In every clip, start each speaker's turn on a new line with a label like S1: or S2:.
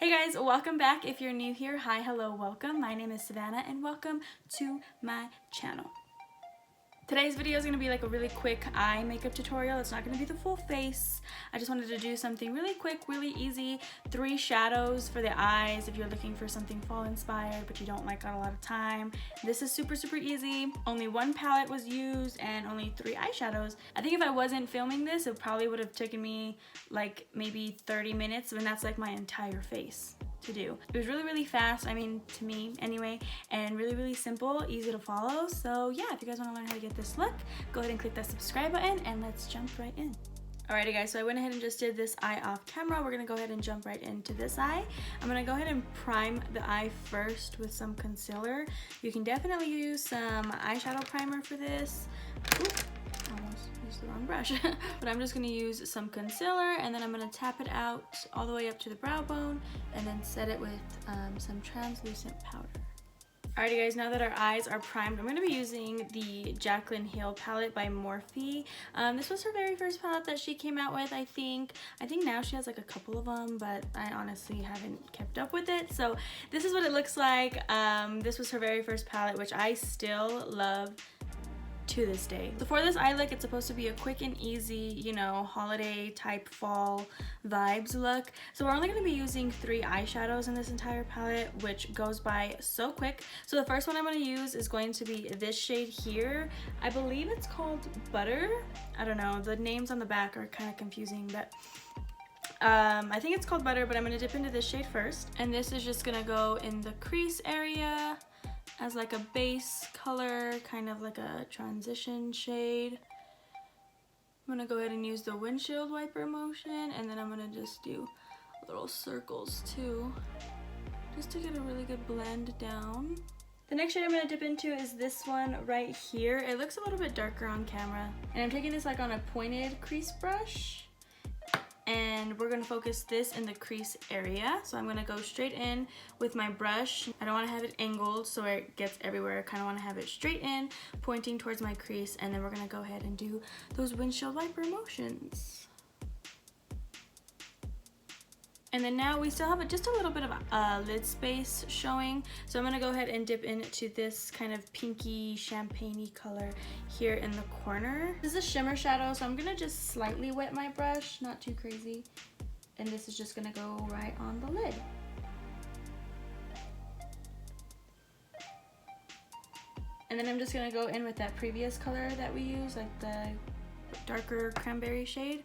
S1: Hey guys, welcome back. If you're new here, hi, hello, welcome. My name is Savannah and welcome to my channel. Today's video is going to be like a really quick eye makeup tutorial. It's not going to be the full face. I just wanted to do something really quick, really easy. 3 shadows for the eyes if you're looking for something fall inspired but you don't like got a lot of time. This is super easy. Only 1 palette was used and only 3 eyeshadows. I think if I wasn't filming this, it probably would have taken me like maybe 30 minutes, and that's like my entire face to do. It was really fast, I mean to me anyway, and really simple, easy to follow. So yeah, if you guys want to learn how to get this look, go ahead and click that subscribe button and let's jump right in. Alrighty guys, so I went ahead and just did this eye off camera. We're gonna go ahead and jump right into this eye. I'm gonna go ahead and prime the eye first with some concealer. You can definitely use some eyeshadow primer for this. Oop, almost used the wrong brush. But I'm just gonna use some concealer and then I'm gonna tap it out all the way up to the brow bone and then set it with some translucent powder. Alrighty guys, now that our eyes are primed, I'm going to be using the Jaclyn Hill palette by Morphe. This was her very first palette that she came out with, I think. I think now she has like a couple of them, but I honestly haven't kept up with it. So this is what it looks like. This was her very first palette, which I still love to this day. So for this eye look, it's supposed to be a quick and easy, you know, holiday type fall vibes look. So we're only going to be using 3 eyeshadows in this entire palette, which goes by so quick. So the first one I'm going to use is going to be this shade here. I believe it's called Butter. I don't know, the names on the back are kind of confusing, but I think it's called Butter, but I'm going to dip into this shade first. And this is just going to go in the crease area as like a base color, kind of like a transition shade. I'm gonna go ahead and use the windshield wiper motion, and then I'm gonna just do little circles too, just to get a really good blend down. The next shade I'm gonna dip into is this one right here. It looks a little bit darker on camera. And I'm taking this like on a pointed crease brush. And we're gonna focus this in the crease area. So I'm gonna go straight in with my brush. I don't wanna have it angled so it gets everywhere. I kinda wanna have it straight in, pointing towards my crease, and then we're gonna go ahead and do those windshield wiper motions. And then now we still have just a little bit of lid space showing. So I'm gonna go ahead and dip into this kind of pinky champagne-y color here in the corner. This is a shimmer shadow, so I'm gonna just slightly wet my brush, not too crazy. And this is just gonna go right on the lid. And then I'm just gonna go in with that previous color that we used, like the darker cranberry shade.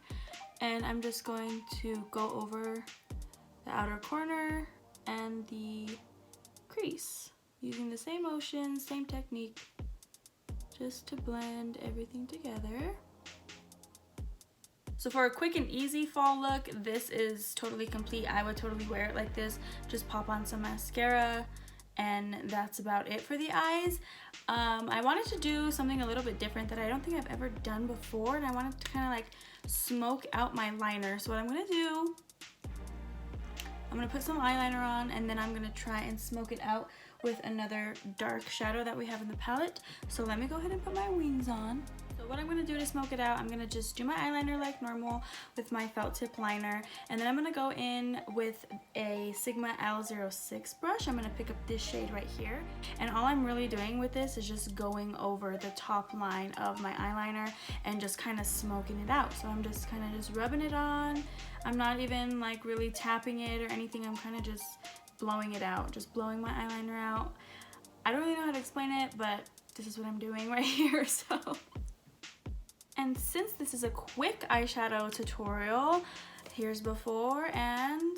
S1: And I'm just going to go over the outer corner and the crease using the same motion, same technique, just to blend everything together. So for a quick and easy fall look, this is totally complete. I would totally wear it like this. Just pop on some mascara and that's about it for the eyes. I wanted to do something a little bit different that I don't think I've ever done before, and I wanted to kind of like smoke out my liner. So what I'm gonna do, I'm gonna put some eyeliner on and then I'm gonna try and smoke it out with another dark shadow that we have in the palette. So let me go ahead and put my wings on. So what I'm gonna do to smoke it out, I'm gonna just do my eyeliner like normal with my felt tip liner, and then I'm gonna go in with a Sigma L06 brush. I'm gonna pick up this shade right here, and all I'm really doing with this is just going over the top line of my eyeliner and just kind of smoking it out. So I'm just kind of just rubbing it on. I'm not even like really tapping it or anything. I'm kind of just blowing it out, just blowing my eyeliner out. I don't really know how to explain it, but this is what I'm doing right here. So. And since this is a quick eyeshadow tutorial, here's before and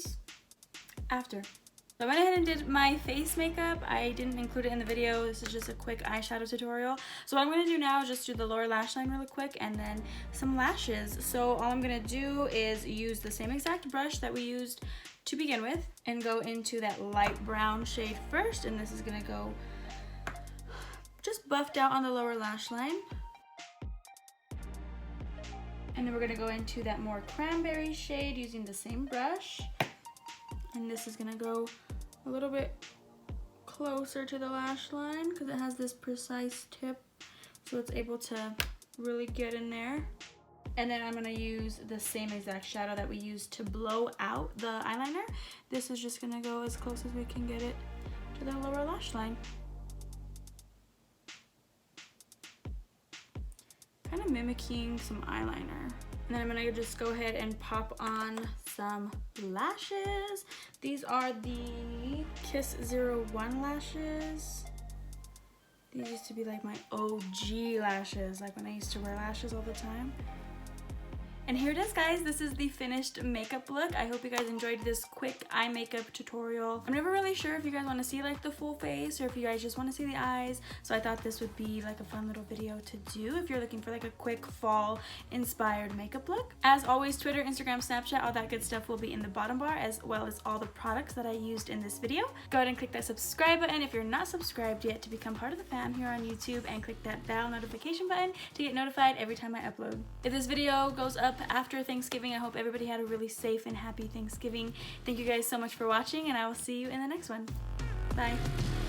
S1: after. So I went ahead and did my face makeup. I didn't include it in the video. This is just a quick eyeshadow tutorial. So what I'm gonna do now is just do the lower lash line really quick and then some lashes. So all I'm gonna do is use the same exact brush that we used to begin with and go into that light brown shade first. And this is gonna go just buffed out on the lower lash line. And then we're gonna go into that more cranberry shade using the same brush. And this is gonna go a little bit closer to the lash line because it has this precise tip, so it's able to really get in there. And then I'm going to use the same exact shadow that we used to blow out the eyeliner. This is just going to go as close as we can get it to the lower lash line. Kind of mimicking some eyeliner. And then I'm going to just go ahead and pop on some lashes. These are the Kiss 01 lashes. These used to be like my OG lashes, like when I used to wear lashes all the time. And here it is, guys. This is the finished makeup look. I hope you guys enjoyed this quick eye makeup tutorial. I'm never really sure if you guys want to see like the full face or if you guys just want to see the eyes. So I thought this would be like a fun little video to do if you're looking for like a quick fall inspired makeup look. As always, Twitter, Instagram, Snapchat, all that good stuff will be in the bottom bar, as well as all the products that I used in this video. Go ahead and click that subscribe button if you're not subscribed yet to become part of the fam here on YouTube, and click that bell notification button to get notified every time I upload. If this video goes up after Thanksgiving, I hope everybody had a really safe and happy Thanksgiving. Thank you guys so much for watching, and I will see you in the next one. Bye.